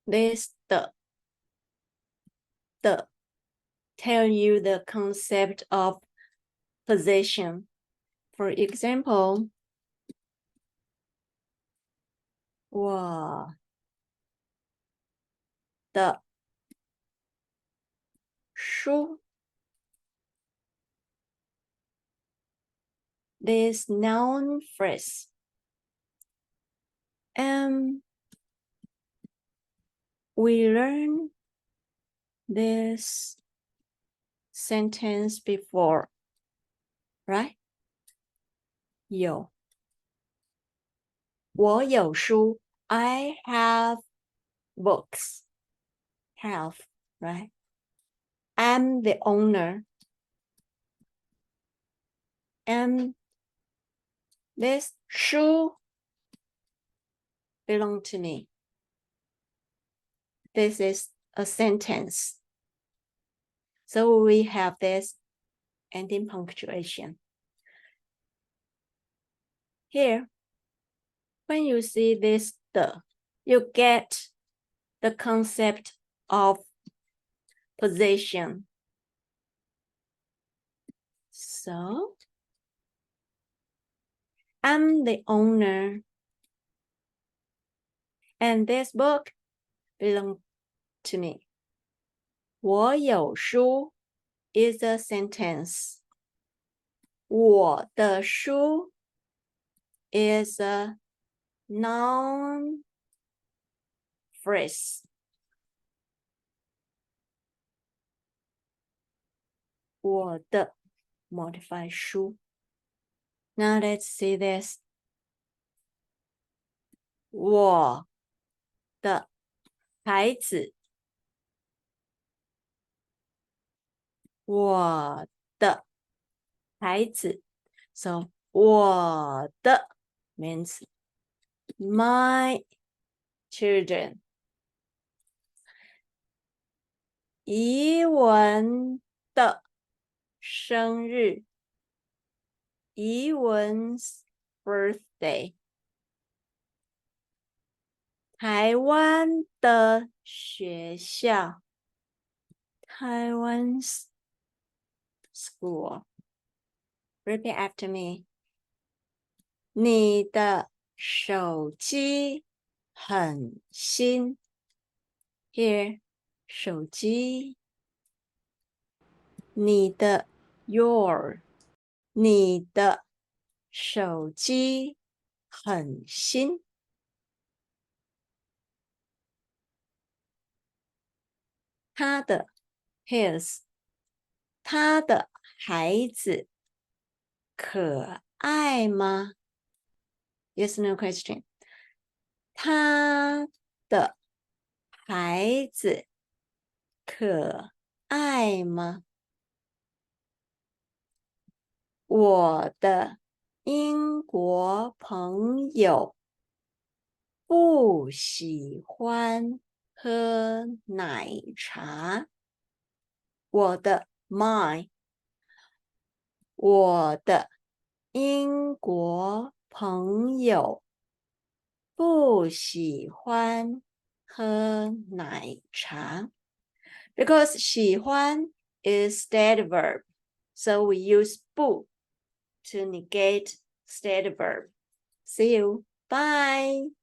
this the tell you the concept of possession. For example, 我的书 this noun phrase. We learned this sentence before, right? 有我有书 I have books. Have, right? I'm the owner. And this shoe belong to me. This is a sentence. So we have this ending punctuation. Here, when you see this you get the concept of possession. So, I'm the owner. And this book belongs to me. 我有书 is a sentence. 我的书 is a noun phrase. 我的 modify 书. Now let's see this. 我的孩子我的孩子 So 我的 means my children. 怡文的生日 怡文's birthday. 台湾的学校 Taiwan's school. Repeat after me. 你的手机很新 Here, 手机你的 your 你的手机很新他的 his 他的孩子可爱吗 Yes, no question. 他的孩子可爱吗？我的英国朋友不喜欢喝奶茶。我的 my 我的英国朋友不喜欢喝奶茶 because 喜欢 is steady verb, so we use 不 to negate steady verb. See you. Bye.